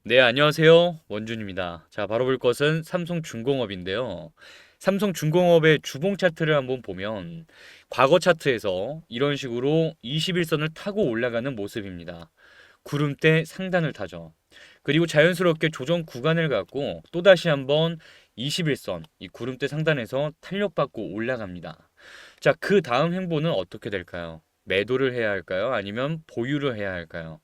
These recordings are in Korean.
네, 안녕하세요. 원준입니다. 자, 바로 볼 것은 삼성중공업인데요. 삼성중공업의 주봉 차트를 한번 보면 과거 차트에서 이런 식으로 21선을 타고 올라가는 모습입니다. 구름대 상단을 타죠. 그리고 자연스럽게 조정 구간을 갖고 또다시 한번 21선, 이 구름대 상단에서 탄력받고 올라갑니다. 자, 그 다음 행보는 어떻게 될까요? 매도를 해야 할까요? 아니면 보유를 해야 할까요?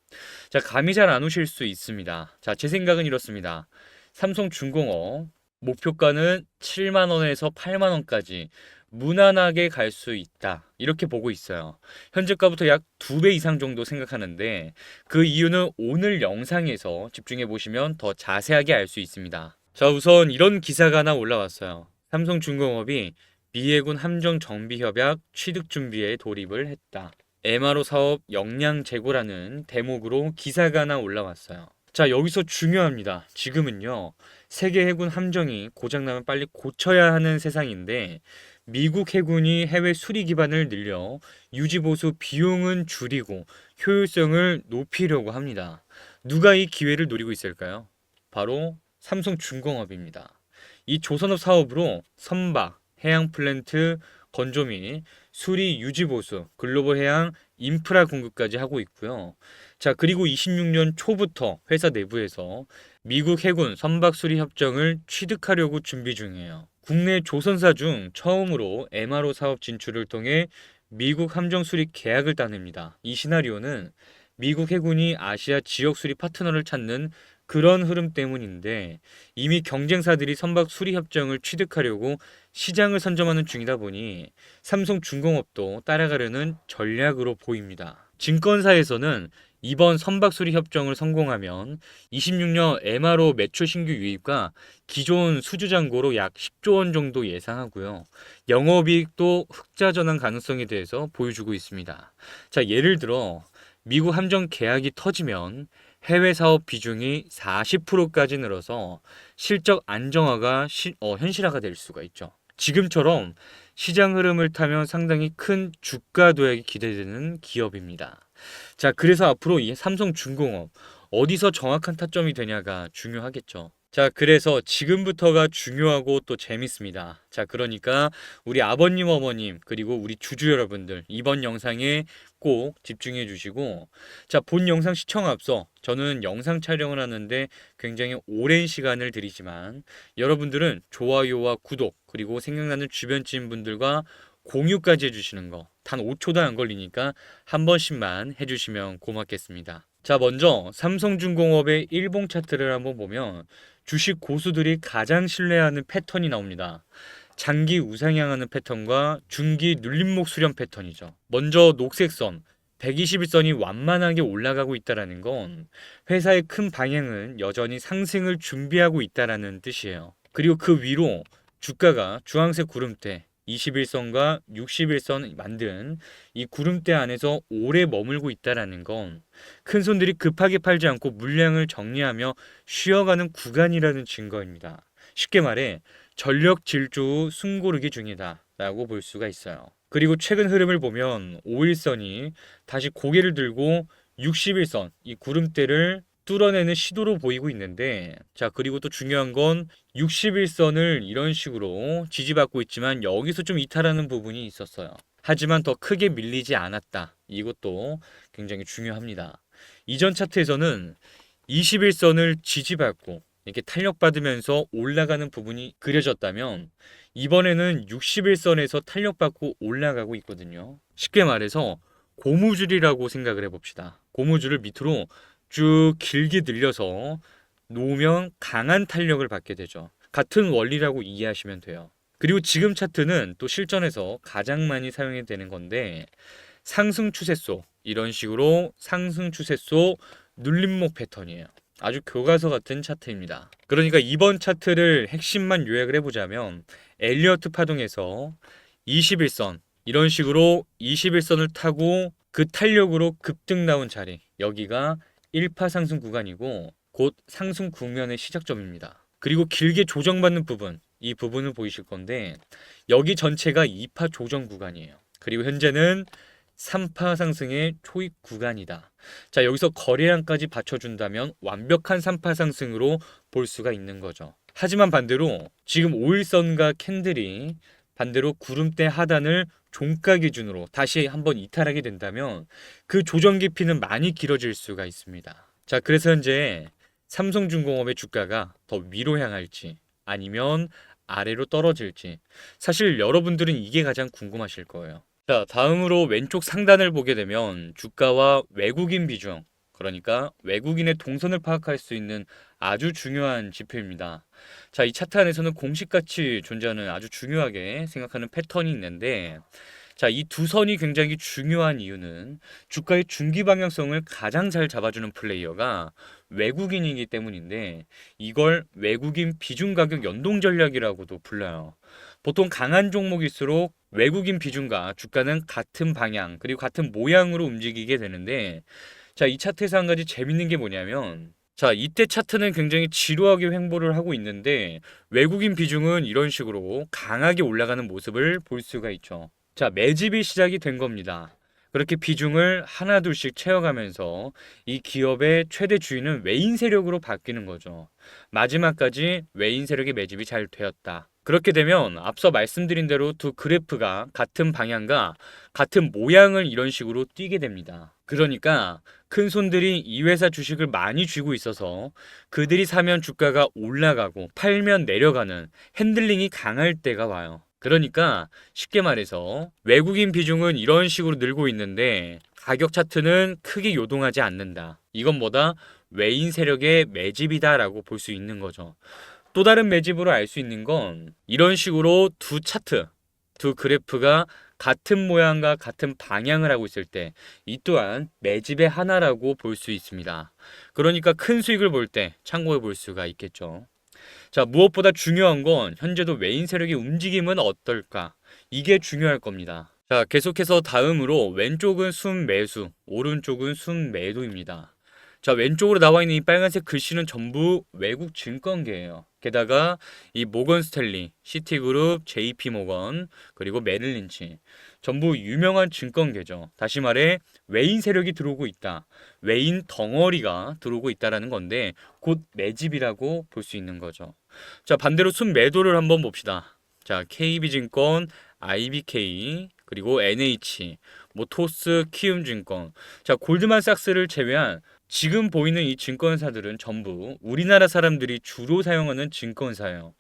자, 감이 잘 안 오실 수 있습니다. 자, 제 생각은 이렇습니다. 삼성중공업 목표가는 7만 원에서 8만 원까지 무난하게 갈 수 있다. 이렇게 보고 있어요. 현재가부터 약 2배 이상 정도 생각하는데 그 이유는 오늘 영상에서 집중해 보시면 더 자세하게 알 수 있습니다. 자, 우선 이런 기사가 하나 올라왔어요. 삼성중공업이 미해군 함정 정비 협약 취득 준비에 돌입을 했다. MRO 사업 역량 재고라는 대목으로 기사가 하나 올라왔어요. 자, 여기서 중요합니다. 지금은요, 세계 해군 함정이 고장나면 빨리 고쳐야 하는 세상인데, 미국 해군이 해외 수리 기반을 늘려 유지 보수 비용은 줄이고 효율성을 높이려고 합니다. 누가 이 기회를 노리고 있을까요? 바로 삼성중공업입니다. 이 조선업 사업으로 선박, 해양 플랜트, 건조 및 수리 유지 보수, 글로벌 해양 인프라 공급까지 하고 있고요. 자, 그리고 26년 초부터 회사 내부에서 미국 해군 선박 수리 협정을 취득하려고 준비 중이에요. 국내 조선사 중 처음으로 MRO 사업 진출을 통해 미국 함정 수리 계약을 따냅니다. 이 시나리오는 미국 해군이 아시아 지역 수리 파트너를 찾는 그런 흐름 때문인데 이미 경쟁사들이 선박 수리 협정을 취득하려고 시장을 선점하는 중이다 보니 삼성중공업도 따라가려는 전략으로 보입니다. 증권사에서는 이번 선박 수리 협정을 성공하면 26년 MRO 매출 신규 유입과 기존 수주 잔고로 약 10조 원 정도 예상하고요. 영업이익도 흑자 전환 가능성에 대해서 보여주고 있습니다. 자, 예를 들어 미국 함정 계약이 터지면 해외 사업 비중이 40%까지 늘어서 실적 안정화가 현실화가 될 수가 있죠. 지금처럼 시장 흐름을 타면 상당히 큰 주가 도약이 기대되는 기업입니다. 자, 그래서 앞으로 이 삼성중공업 어디서 정확한 타점이 되냐가 중요하겠죠. 자, 그래서 지금부터가 중요하고 또 재밌습니다. 자, 그러니까 우리 아버님, 어머님, 그리고 우리 주주 여러분들 이번 영상에 꼭 집중해 주시고 자, 본 영상 시청 앞서 저는 영상 촬영을 하는데 굉장히 오랜 시간을 들이지만 여러분들은 좋아요와 구독 그리고 생각나는 주변 지인분들과 공유까지 해주시는 거 단 5초도 안 걸리니까 한 번씩만 해주시면 고맙겠습니다. 자, 먼저 삼성중공업의 일봉 차트를 한번 보면 주식 고수들이 가장 신뢰하는 패턴이 나옵니다. 장기 우상향하는 패턴과 중기 눌림목 수렴 패턴이죠. 먼저 녹색선 121선이 완만하게 올라가고 있다는 건 회사의 큰 방향은 여전히 상승을 준비하고 있다는 뜻이에요. 그리고 그 위로 주가가 주황색 구름대 21선과 61선 만든 이 구름대 안에서 오래 머물고 있다는 건 큰 손들이 급하게 팔지 않고 물량을 정리하며 쉬어가는 구간이라는 증거입니다. 쉽게 말해 전력 질주 후 숨고르기 중이다 라고 볼 수가 있어요. 그리고 최근 흐름을 보면 5일선이 다시 고개를 들고 61선 이 구름대를 뚫어내는 시도로 보이고 있는데 자, 그리고 또 중요한 건 61선을 이런 식으로 지지받고 있지만 여기서 좀 이탈하는 부분이 있었어요. 하지만 더 크게 밀리지 않았다. 이것도 굉장히 중요합니다. 이전 차트에서는 21선을 지지받고 이렇게 탄력받으면서 올라가는 부분이 그려졌다면 이번에는 61선에서 탄력받고 올라가고 있거든요. 쉽게 말해서 고무줄이라고 생각을 해봅시다. 고무줄을 밑으로 쭉 길게 늘려서 놓으면 강한 탄력을 받게 되죠. 같은 원리라고 이해하시면 돼요. 그리고 지금 차트는 또 실전에서 가장 많이 사용이 되는 건데 상승 추세소 이런 식으로 상승 추세소 눌림목 패턴이에요. 아주 교과서 같은 차트입니다. 그러니까 이번 차트를 핵심만 요약을 해보자면 엘리어트 파동에서 21선 이런 식으로 21선을 타고 그 탄력으로 급등 나온 자리 여기가 1파 상승 구간이고 곧 상승 국면의 시작점입니다. 그리고 길게 조정받는 부분 이 부분을 보이실 건데 여기 전체가 2파 조정 구간이에요. 그리고 현재는 3파 상승의 초입 구간이다. 자, 여기서 거래량까지 받쳐준다면 완벽한 3파 상승으로 볼 수가 있는 거죠. 하지만 반대로 지금 5일선과 캔들이 반대로 구름대 하단을 종가 기준으로 다시 한번 이탈하게 된다면 그 조정 깊이는 많이 길어질 수가 있습니다. 자, 그래서 현재 삼성중공업의 주가가 더 위로 향할지 아니면 아래로 떨어질지 사실 여러분들은 이게 가장 궁금하실 거예요. 자, 다음으로 왼쪽 상단을 보게 되면 주가와 외국인 비중, 그러니까 외국인의 동선을 파악할 수 있는 아주 중요한 지표입니다. 자, 이 차트 안에서는 공식같이 존재하는 아주 중요하게 생각하는 패턴이 있는데, 자, 이 두 선이 굉장히 중요한 이유는 주가의 중기 방향성을 가장 잘 잡아주는 플레이어가 외국인이기 때문인데, 이걸 외국인 비중 가격 연동 전략이라고도 불러요. 보통 강한 종목일수록 외국인 비중과 주가는 같은 방향 그리고 같은 모양으로 움직이게 되는데, 자, 이 차트에서 한 가지 재밌는 게 뭐냐면, 자, 이때 차트는 굉장히 지루하게 횡보를 하고 있는데 외국인 비중은 이런 식으로 강하게 올라가는 모습을 볼 수가 있죠. 자, 매집이 시작이 된 겁니다. 그렇게 비중을 하나둘씩 채워가면서 이 기업의 최대 주인은 외인 세력으로 바뀌는 거죠. 마지막까지 외인 세력의 매집이 잘 되었다. 그렇게 되면 앞서 말씀드린 대로 두 그래프가 같은 방향과 같은 모양을 이런 식으로 띄게 됩니다. 그러니까 큰 손들이 이 회사 주식을 많이 쥐고 있어서 그들이 사면 주가가 올라가고 팔면 내려가는 핸들링이 강할 때가 와요. 그러니까 쉽게 말해서 외국인 비중은 이런 식으로 늘고 있는데 가격 차트는 크게 요동하지 않는다. 이건 뭐다? 외인 세력의 매집이다라고 볼 수 있는 거죠. 또 다른 매집으로 알 수 있는 건 이런 식으로 두 차트, 두 그래프가 같은 모양과 같은 방향을 하고 있을 때 이 또한 매집의 하나라고 볼 수 있습니다. 그러니까 큰 수익을 볼 때 참고해 볼 수가 있겠죠. 자, 무엇보다 중요한 건 현재도 외인 세력의 움직임은 어떨까? 이게 중요할 겁니다. 자, 계속해서 다음으로 왼쪽은 순매수, 오른쪽은 순매도입니다. 자, 왼쪽으로 나와 있는 이 빨간색 글씨는 전부 외국 증권계예요. 게다가 이 모건 스탠리, 시티그룹, JP모건, 그리고 메릴린치 전부 유명한 증권계죠. 다시 말해 외인 세력이 들어오고 있다. 외인 덩어리가 들어오고 있다라는 건데 곧 매집이라고 볼 수 있는 거죠. 자, 반대로 순매도를 한번 봅시다. 자, KB증권, IBK, 그리고 NH, 토스, 키움증권. 자, 골드만삭스를 제외한 지금 보이는 이 증권사들은 전부 우리나라 사람들이 주로 사용하는 증권사예요.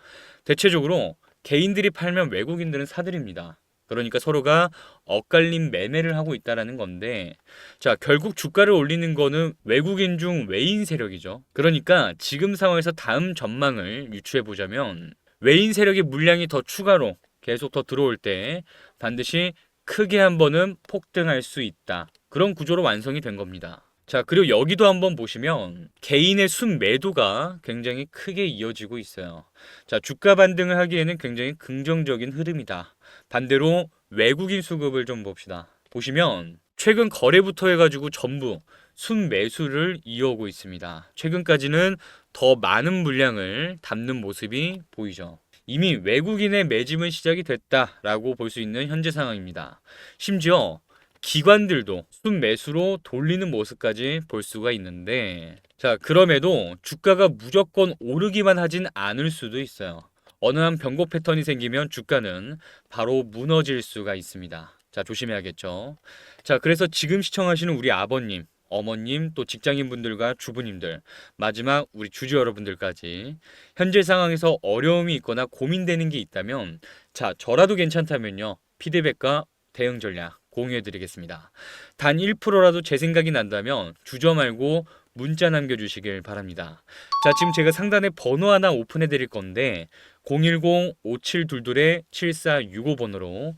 대체적으로 개인들이 팔면 외국인들은 사들입니다. 그러니까 서로가 엇갈린 매매를 하고 있다라는 건데, 자, 결국 주가를 올리는 거는 외국인 중 외인 세력이죠. 그러니까 지금 상황에서 다음 전망을 유추해 보자면 외인 세력의 물량이 더 추가로 계속 더 들어올 때 반드시 크게 한 번은 폭등할 수 있다. 그런 구조로 완성이 된 겁니다. 자, 그리고 여기도 한번 보시면 개인의 순매도가 굉장히 크게 이어지고 있어요. 자, 주가 반등을 하기에는 굉장히 긍정적인 흐름이다. 반대로 외국인 수급을 좀 봅시다. 보시면 최근 거래부터 해가지고 전부 순매수를 이어오고 있습니다. 최근까지는 더 많은 물량을 담는 모습이 보이죠. 이미 외국인의 매집은 시작이 됐다라고 볼 수 있는 현재 상황입니다. 심지어 기관들도 순매수로 돌리는 모습까지 볼 수가 있는데, 자, 그럼에도 주가가 무조건 오르기만 하진 않을 수도 있어요. 어느 한 변곡 패턴이 생기면 주가는 바로 무너질 수가 있습니다. 자, 조심해야겠죠. 자, 그래서 지금 시청하시는 우리 아버님, 어머님, 또 직장인분들과 주부님들, 마지막 우리 주주 여러분들까지 현재 상황에서 어려움이 있거나 고민되는 게 있다면, 자, 저라도 괜찮다면요, 피드백과 대응 전략 공유해 드리겠습니다. 단 1%라도 제 생각이 난다면 주저 말고 문자 남겨주시길 바랍니다. 자, 지금 제가 상단에 번호 하나 오픈해 드릴 건데 010-5722-7465번으로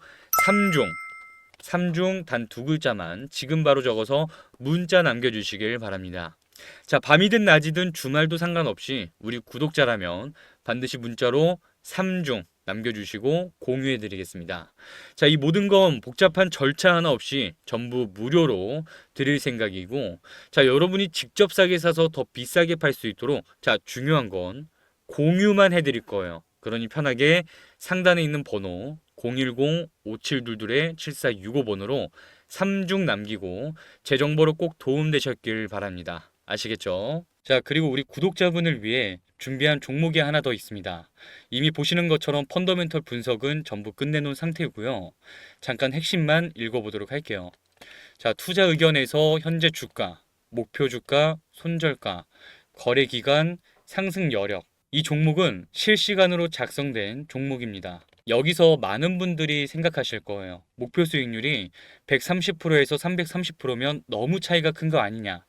3중 단 두 글자만 지금 바로 적어서 문자 남겨주시길 바랍니다. 자, 밤이든 낮이든 주말도 상관없이 우리 구독자라면 반드시 문자로 3중 남겨주시고 공유해드리겠습니다. 자, 이 모든 건 복잡한 절차 하나 없이 전부 무료로 드릴 생각이고, 자, 여러분이 직접 싸게 사서 더 비싸게 팔 수 있도록, 자, 중요한 건 공유만 해드릴 거예요. 그러니 편하게 상단에 있는 번호 010-5722-7465번으로 3중 남기고 제 정보로 꼭 도움되셨길 바랍니다. 아시겠죠? 자, 그리고 우리 구독자분을 위해 준비한 종목이 하나 더 있습니다. 이미 보시는 것처럼 펀더멘털 분석은 전부 끝내놓은 상태이고요. 잠깐 핵심만 읽어보도록 할게요. 자, 투자 의견에서 현재 주가, 목표 주가, 손절가, 거래 기간, 상승 여력. 이 종목은 실시간으로 작성된 종목입니다. 여기서 많은 분들이 생각하실 거예요. 목표 수익률이 130%에서 330%면 너무 차이가 큰 거 아니냐.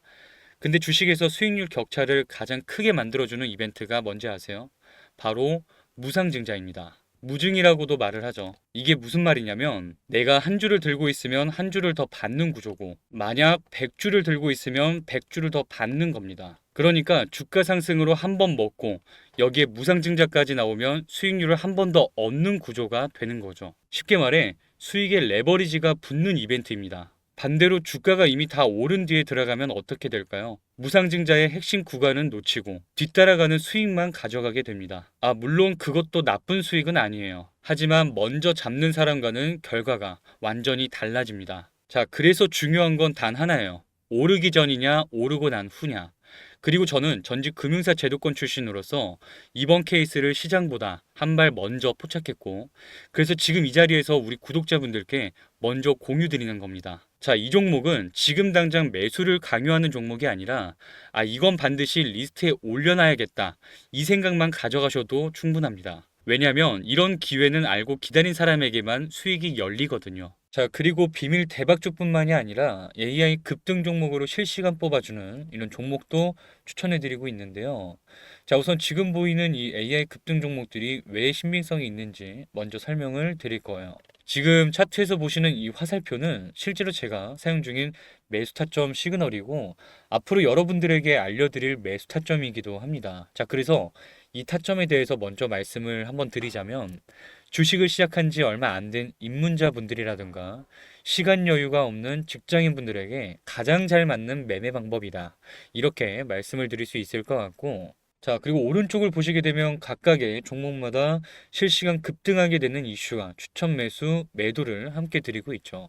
근데 주식에서 수익률 격차를 가장 크게 만들어주는 이벤트가 뭔지 아세요? 바로 무상증자입니다. 무증이라고도 말을 하죠. 이게 무슨 말이냐면 내가 한 주를 들고 있으면 한 주를 더 받는 구조고 만약 100주를 들고 있으면 100주를 더 받는 겁니다. 그러니까 주가 상승으로 한 번 먹고 여기에 무상증자까지 나오면 수익률을 한 번 더 얻는 구조가 되는 거죠. 쉽게 말해 수익의 레버리지가 붙는 이벤트입니다. 반대로 주가가 이미 다 오른 뒤에 들어가면 어떻게 될까요? 무상증자의 핵심 구간은 놓치고 뒤따라가는 수익만 가져가게 됩니다. 물론 그것도 나쁜 수익은 아니에요. 하지만 먼저 잡는 사람과는 결과가 완전히 달라집니다. 자, 그래서 중요한 건 단 하나예요. 오르기 전이냐, 오르고 난 후냐. 그리고 저는 전직 금융사 제도권 출신으로서 이번 케이스를 시장보다 한 발 먼저 포착했고, 그래서 지금 이 자리에서 우리 구독자분들께 먼저 공유 드리는 겁니다. 자, 이 종목은 지금 당장 매수를 강요하는 종목이 아니라 이건 반드시 리스트에 올려놔야겠다. 이 생각만 가져가셔도 충분합니다. 왜냐하면 이런 기회는 알고 기다린 사람에게만 수익이 열리거든요. 자, 그리고 비밀 대박주뿐만이 아니라 AI 급등 종목으로 실시간 뽑아주는 이런 종목도 추천해드리고 있는데요. 자, 우선 지금 보이는 이 AI 급등 종목들이 왜 신빙성이 있는지 먼저 설명을 드릴 거예요. 지금 차트에서 보시는 이 화살표는 실제로 제가 사용 중인 매수 타점 시그널이고 앞으로 여러분들에게 알려드릴 매수 타점이기도 합니다. 자, 그래서 이 타점에 대해서 먼저 말씀을 한번 드리자면 주식을 시작한 지 얼마 안 된 입문자분들이라든가 시간 여유가 없는 직장인분들에게 가장 잘 맞는 매매 방법이다. 이렇게 말씀을 드릴 수 있을 것 같고, 자, 그리고 오른쪽을 보시게 되면 각각의 종목마다 실시간 급등하게 되는 이슈와 추천 매수, 매도를 함께 드리고 있죠.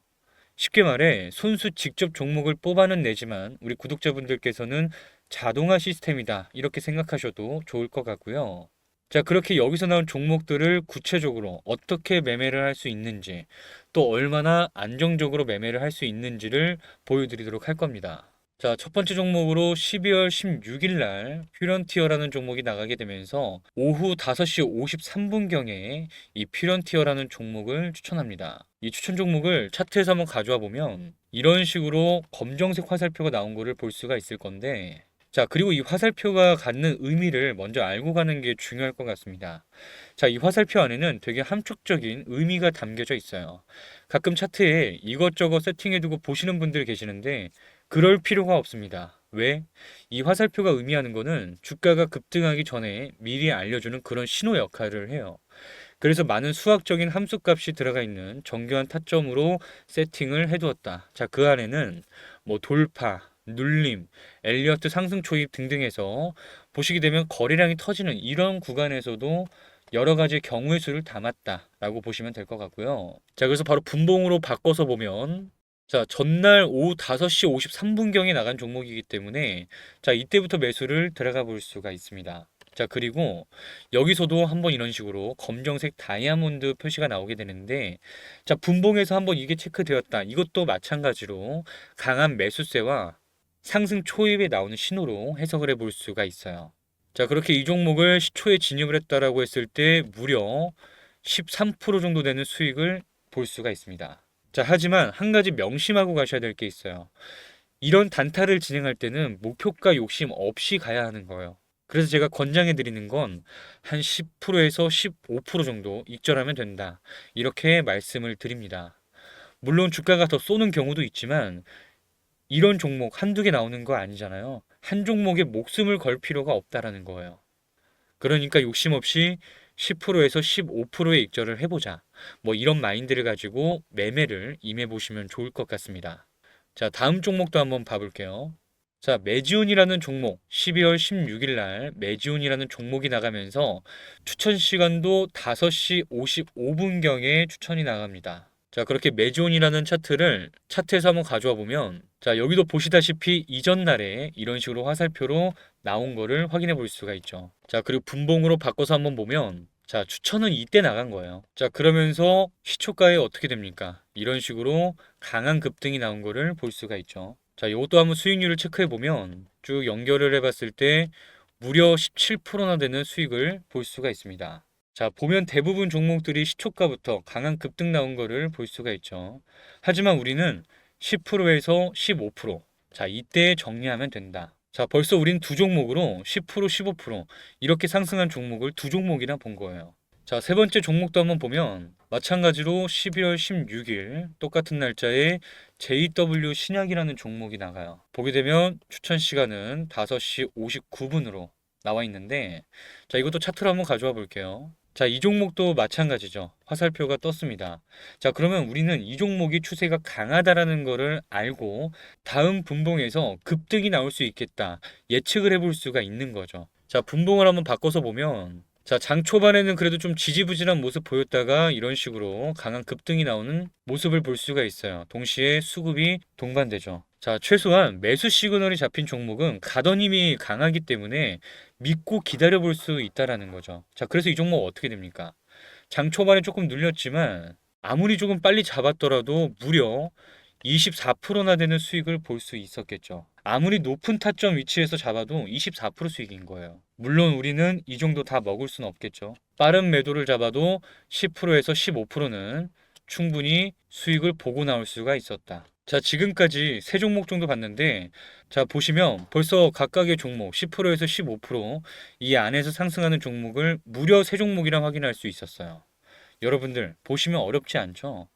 쉽게 말해 손수 직접 종목을 뽑아는 내지만 우리 구독자분들께서는 자동화 시스템이다 이렇게 생각하셔도 좋을 것 같고요. 자, 그렇게 여기서 나온 종목들을 구체적으로 어떻게 매매를 할 수 있는지 또 얼마나 안정적으로 매매를 할 수 있는지를 보여드리도록 할 겁니다. 자, 첫 번째 종목으로 12월 16일 날 퓨런티어라는 종목이 나가게 되면서 오후 5시 53분경에 이 퓨런티어라는 종목을 추천합니다. 이 추천 종목을 차트에서 한번 가져와 보면 이런 식으로 검정색 화살표가 나온 거를 볼 수가 있을 건데, 자, 그리고 이 화살표가 갖는 의미를 먼저 알고 가는 게 중요할 것 같습니다. 자, 이 화살표 안에는 되게 함축적인 의미가 담겨져 있어요. 가끔 차트에 이것저것 세팅해두고 보시는 분들 계시는데 그럴 필요가 없습니다. 왜? 이 화살표가 의미하는 거는 주가가 급등하기 전에 미리 알려주는 그런 신호 역할을 해요. 그래서 많은 수학적인 함수값이 들어가 있는 정교한 타점으로 세팅을 해두었다. 자, 그 안에는 뭐 돌파, 눌림, 엘리어트 상승 초입 등등해서 보시게 되면 거래량이 터지는 이런 구간에서도 여러 가지 경우의 수를 담았다라고 보시면 될 것 같고요. 자, 그래서 바로 분봉으로 바꿔서 보면, 자, 전날 오후 5시 53분경에 나간 종목이기 때문에 자, 이때부터 매수를 들어가 볼 수가 있습니다. 자, 그리고 여기서도 한번 이런 식으로 검정색 다이아몬드 표시가 나오게 되는데, 자, 분봉에서 한번 이게 체크되었다. 이것도 마찬가지로 강한 매수세와 상승 초입에 나오는 신호로 해석을 해볼 수가 있어요. 자, 그렇게 이 종목을 시초에 진입을 했다라고 했을 때 무려 13% 정도 되는 수익을 볼 수가 있습니다. 자, 하지만 한 가지 명심하고 가셔야 될 게 있어요. 이런 단타를 진행할 때는 목표가 욕심 없이 가야 하는 거예요. 그래서 제가 권장해 드리는 건 한 10%에서 15% 정도 익절하면 된다. 이렇게 말씀을 드립니다. 물론 주가가 더 쏘는 경우도 있지만 이런 종목 한두 개 나오는 거 아니잖아요. 한 종목에 목숨을 걸 필요가 없다라는 거예요. 그러니까 욕심 없이 10%에서 15%의 익절을 해보자. 뭐 이런 마인드를 가지고 매매를 임해 보시면 좋을 것 같습니다. 자, 다음 종목도 한번 봐볼게요. 자, 매지온이라는 종목, 12월 16일 날 매지온이라는 종목이 나가면서 추천 시간도 5시 55분경에 추천이 나갑니다. 자, 그렇게 매주온이라는 차트를 차트에서 한번 가져와 보면, 자, 여기도 보시다시피 이전 날에 이런 식으로 화살표로 나온 거를 확인해 볼 수가 있죠. 자, 그리고 분봉으로 바꿔서 한번 보면, 자, 추천은 이때 나간 거예요. 자, 그러면서 시초가에 어떻게 됩니까? 이런 식으로 강한 급등이 나온 거를 볼 수가 있죠. 자, 이것도 한번 수익률을 체크해 보면 쭉 연결을 해봤을 때 무려 17%나 되는 수익을 볼 수가 있습니다. 자, 보면 대부분 종목들이 시초가부터 강한 급등 나온 거를 볼 수가 있죠. 하지만 우리는 10%에서 15%. 자, 이때 정리하면 된다. 자, 벌써 우린 두 종목으로 10%, 15% 이렇게 상승한 종목을 두 종목이나 본 거예요. 자, 세 번째 종목도 한번 보면 마찬가지로 12월 16일 똑같은 날짜에 JW 신약이라는 종목이 나가요. 보게 되면 추천 시간은 5시 59분으로 나와 있는데, 자, 이것도 차트로 한번 가져와 볼게요. 자, 이 종목도 마찬가지죠. 화살표가 떴습니다. 자, 그러면 우리는 이 종목이 추세가 강하다라는 거를 알고 다음 분봉에서 급등이 나올 수 있겠다 예측을 해볼 수가 있는 거죠. 자, 분봉을 한번 바꿔서 보면, 자, 장 초반에는 그래도 좀 지지부진한 모습 보였다가 이런 식으로 강한 급등이 나오는 모습을 볼 수가 있어요. 동시에 수급이 동반되죠. 자, 최소한 매수 시그널이 잡힌 종목은 가던 힘이 강하기 때문에 믿고 기다려 볼 수 있다라는 거죠. 자, 그래서 이 종목 어떻게 됩니까? 장 초반에 조금 눌렸지만 아무리 조금 빨리 잡았더라도 무려 24%나 되는 수익을 볼 수 있었겠죠. 아무리 높은 타점 위치에서 잡아도 24% 수익인 거예요. 물론 우리는 이 정도 다 먹을 수는 없겠죠. 빠른 매도를 잡아도 10%에서 15%는 충분히 수익을 보고 나올 수가 있었다. 자, 지금까지 세 종목 정도 봤는데, 자, 보시면 벌써 각각의 종목 10%에서 15%이 안에서 상승하는 종목을 무려 세 종목이랑 확인할 수 있었어요. 여러분들 보시면 어렵지 않죠?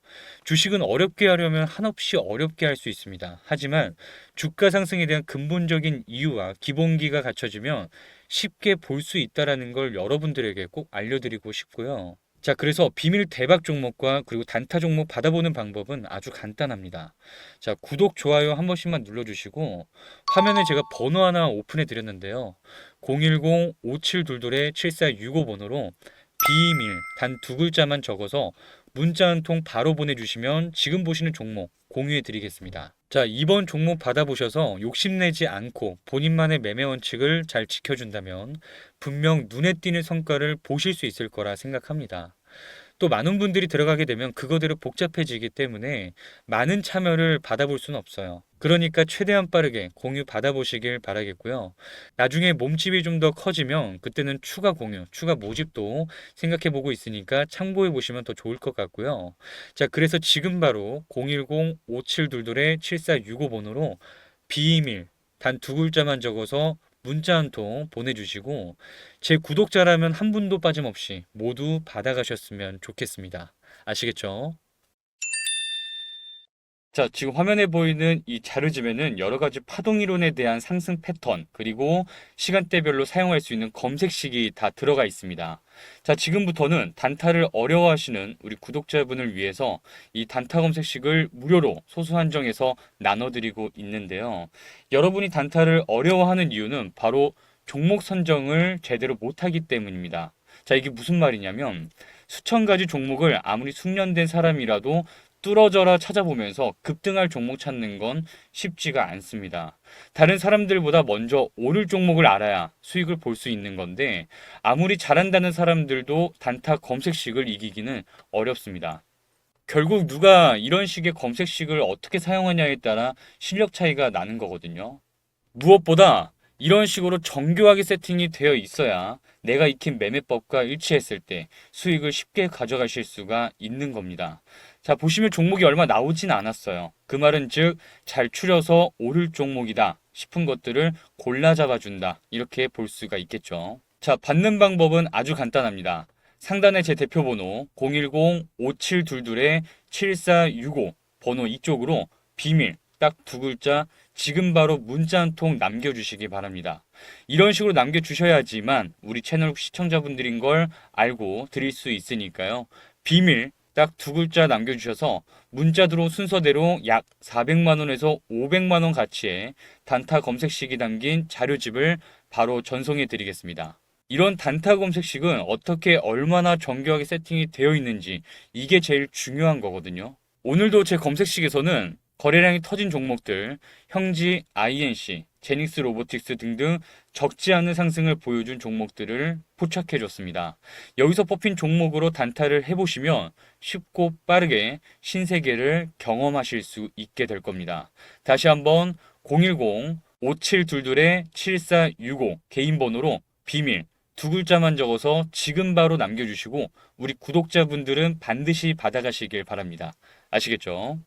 주식은 어렵게 하려면 한없이 어렵게 할 수 있습니다. 하지만 주가 상승에 대한 근본적인 이유와 기본기가 갖춰지면 쉽게 볼 수 있다는 걸 여러분들에게 꼭 알려드리고 싶고요. 자, 그래서 비밀 대박 종목과 그리고 단타 종목 받아보는 방법은 아주 간단합니다. 자, 구독, 좋아요 한 번씩만 눌러주시고 화면에 제가 번호 하나 오픈해 드렸는데요. 010-5722-7465 번호로 비밀 단 두 글자만 적어서 문자 한 통 바로 보내주시면 지금 보시는 종목 공유해 드리겠습니다. 자, 이번 종목 받아보셔서 욕심내지 않고 본인만의 매매 원칙을 잘 지켜준다면 분명 눈에 띄는 성과를 보실 수 있을 거라 생각합니다. 또 많은 분들이 들어가게 되면 그거대로 복잡해지기 때문에 많은 참여를 받아볼 수는 없어요. 그러니까 최대한 빠르게 공유 받아보시길 바라겠고요. 나중에 몸집이 좀 더 커지면 그때는 추가 공유, 추가 모집도 생각해 보고 있으니까 참고해 보시면 더 좋을 것 같고요. 자, 그래서 지금 바로 010-5722-7465 번호로 비밀 단 두 글자만 적어서 문자 한 통 보내주시고 제 구독자라면 한 분도 빠짐없이 모두 받아가셨으면 좋겠습니다. 아시겠죠? 자, 지금 화면에 보이는 이 자료집에는 여러 가지 파동 이론에 대한 상승 패턴, 그리고 시간대별로 사용할 수 있는 검색식이 다 들어가 있습니다. 자, 지금부터는 단타를 어려워하시는 우리 구독자분을 위해서 이 단타 검색식을 무료로 소수 한정해서 나눠드리고 있는데요. 여러분이 단타를 어려워하는 이유는 바로 종목 선정을 제대로 못하기 때문입니다. 자, 이게 무슨 말이냐면 수천 가지 종목을 아무리 숙련된 사람이라도 뚫어져라 찾아보면서 급등할 종목 찾는 건 쉽지가 않습니다. 다른 사람들보다 먼저 오를 종목을 알아야 수익을 볼 수 있는 건데 아무리 잘한다는 사람들도 단타 검색식을 이기기는 어렵습니다. 결국 누가 이런 식의 검색식을 어떻게 사용하냐에 따라 실력 차이가 나는 거거든요. 무엇보다 이런 식으로 정교하게 세팅이 되어 있어야 내가 익힌 매매법과 일치했을 때 수익을 쉽게 가져가실 수가 있는 겁니다. 자, 보시면 종목이 얼마 나오진 않았어요. 그 말은 즉 잘 추려서 오를 종목이다 싶은 것들을 골라 잡아준다 이렇게 볼 수가 있겠죠. 자, 받는 방법은 아주 간단합니다. 상단에 제 대표번호 010-5722-7465 번호 이쪽으로 비밀 딱 두 글자 지금 바로 문자 한 통 남겨주시기 바랍니다. 이런 식으로 남겨주셔야지만 우리 채널 시청자분들인 걸 알고 드릴 수 있으니까요. 비밀 딱 두 글자 남겨주셔서 문자 들어온 순서대로 약 400만 원에서 500만 원 가치의 단타 검색식이 담긴 자료집을 바로 전송해 드리겠습니다. 이런 단타 검색식은 어떻게 얼마나 정교하게 세팅이 되어 있는지 이게 제일 중요한 거거든요. 오늘도 제 검색식에서는 거래량이 터진 종목들, 형지, INC, 제닉스 로보틱스 등등 적지 않은 상승을 보여준 종목들을 포착해줬습니다. 여기서 뽑힌 종목으로 단타를 해보시면 쉽고 빠르게 신세계를 경험하실 수 있게 될 겁니다. 다시 한번 010-5722-7465 개인 번호로 비밀 두 글자만 적어서 지금 바로 남겨주시고 우리 구독자분들은 반드시 받아가시길 바랍니다. 아시겠죠?